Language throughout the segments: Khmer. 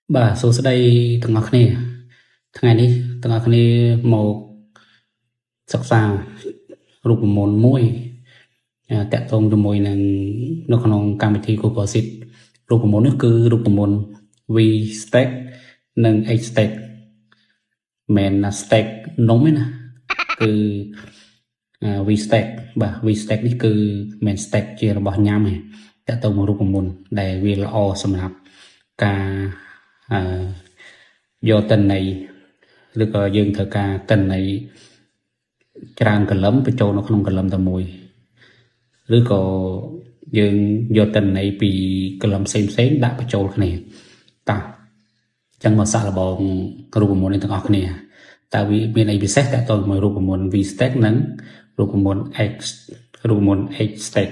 Bà số sẽ đây từng ngọc nàyថ្ងៃនេះទាំងអស់គ្នាមកសិក្សារូបមន្តមួយតាក់ទងជាមួយនឹងនៅក្នុងកម្មវិធី Google Sheet រូបមន្តនេះគឺរូបមន្ត V stack និង H stack មិនណា stack នំទេណាគឺ V stack បាទ V stack នេះគឺមិន stack ជារបស់ញ៉ាំទេតាក់ទងមួយរូបមន្តដែលវាល្អសម្រាប់ការយកតិន័យឬក៏យើងត្រូវការតិន័យច្រើនកលឹមបញ្ចូលនៅក្នុងកលឹមតែមួយឬក៏យើងយកតិន័យពីកលឹមផ្សេងដាក់បញ្ចូលគ្នាតោះចឹងមកសាកល្បងរូបមន្តនេះទាំងអស់គ្នាតើវាមានអីពិសេសតើតើមួយរូបមន្ត V stack និងរូបមន្ត H stack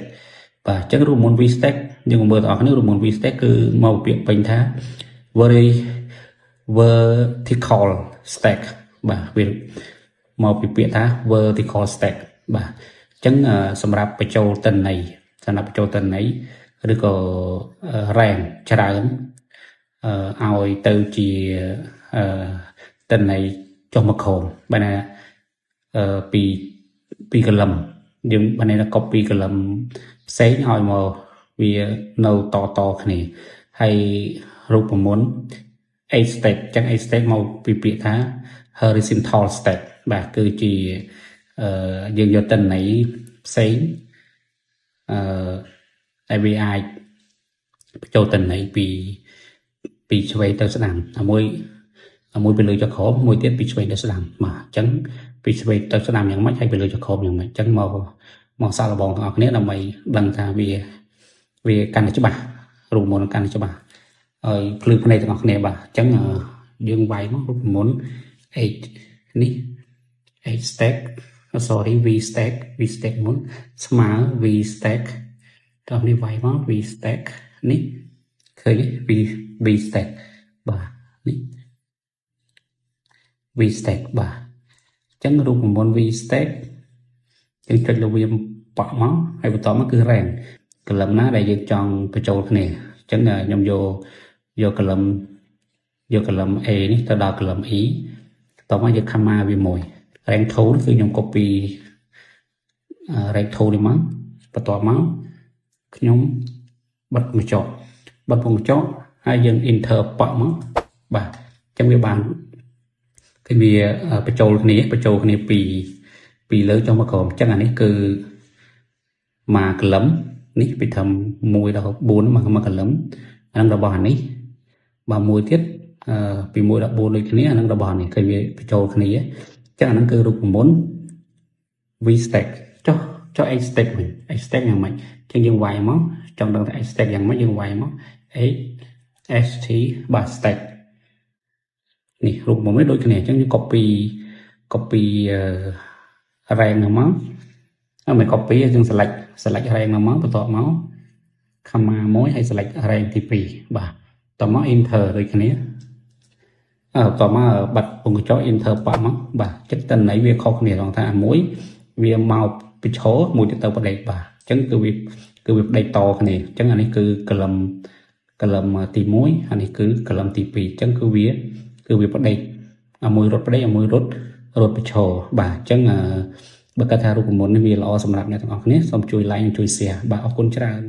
បាទចឹងរូបមន្ត V stack យើងមើលទាំងអស់គ្នារូបមន្ត V stack គឺមកពាក្យពេញថា vertical stack បាទវាមកពីពាក្យថា vertical stack បាទអញ្ចឹងសម្រាប់បញ្ចូលតិន័យឬក៏រ៉ែងច្រើនឲ្យទៅជាតិន័យចុះមកក្រោមបើណាពីកលឹមយើងបើណា copy កលឹមផ្សេងឲ្យមកវានៅតគ្នាហើយរូបមន្ត H stack ចឹង H stack មកពីពាក្យថា horizontal stack បាទគឺជាយើងយកតិន័យផ្សេងតែវាអាចបញ្ចូលតិន័យពីឆ្វេងទៅស្ដាំមួយពីលើចុះក្រោមមួយទៀតពីឆ្វេងទៅស្ដាំបាទអញ្ចឹងពីឆ្វេងទៅស្ដាំយ៉ាងម៉េចហើយពីលើចុះក្រោមយ៉ាងម៉េចអញ្ចឹងមកសាកល្បងទាំងអស់គ្នាដើម្បីដឹងថាវាកាន់តែច្បាស់រូបមន្តកាន់តែច្បាស់ហើយភ្លឺភ្នែកទាំងអស់គ្នាបាទអញ្ចឹងយើងវាយមករូបមន្ត H នេះ H stack sorry V stack មុនស្មើ V stack តោះនេះវាយមក V stack នេះឃើញ V stack បាទនេះ V stack បាទអញ្ចឹងរូបមន្ត V stack យើងចុចលើវាប៉ក់មកហើយបន្តមកគឺរ៉ែងកលឹមណាដែលយើងចង់បញ្ចូលគ្នាអញ្ចឹងខ្ញុំយកកលឹម A នេះទៅដល់កលឹម E បន្តមកយកខមាវាមួយ rank tool គឺខ្ញុំ copy rank tool នេះមកបន្តមកខ្ញុំបិទបញ្ចុះហើយយើង enter ប៉ក់មកបាទអញ្ចឹងវាបានគឺវាបញ្ចូលគ្នាពីលើចុះមកក្រោមអញ្ចឹងអានេះគឺមួយកលឹមនេះពីធំ1ដល់4មួយកលឹមអានឹងរបស់អានេះបាទមួយទៀតពី1ដល់4ដូចគ្នាអានឹងរបស់នេះគឺវាបញ្ចូលគ្នាអញ្ចឹងអានឹងគឺរូបមន្ត V stack ចុះ H stack វិញ H stack យ៉ាងម៉េចអញ្ចឹងយើងវាយមកចង់ដឹងថា H stack យ៉ាងម៉េចយើងវាយមក HST បាទ stack នេះរូបមន្តនេះដូចគ្នាអញ្ចឹងយើង copy rank ហ្នឹងមកមិន copy យើង select rank ហ្នឹងមកបន្ទាប់មក comma មួយហើយ select rank ទី2បាទតមក enter ដូចគ្នាតមកបាត់ពងកញ្ចក់ enter ប៉មកបាទចិត្តតន័យវាខុសគ្នាត្រង់ថាមួយវាមកពីឈរមួយទៀតទៅបដិបាទអញ្ចឹងគឺវាបដិតគ្នាអញ្ចឹងអានេះគឺកលឹមទី1អានេះគឺកលឹមទី2អញ្ចឹងគឺវាបដិមួយរត់បដិមួយរត់ពីឈរបាទអញ្ចឹងបើគាត់ថារូបមន្តនេះវាល្អសម្រាប់អ្នកទាំងអស់គ្នាសូមជួយ like និងជួយ share បាទអរគុណច្រើន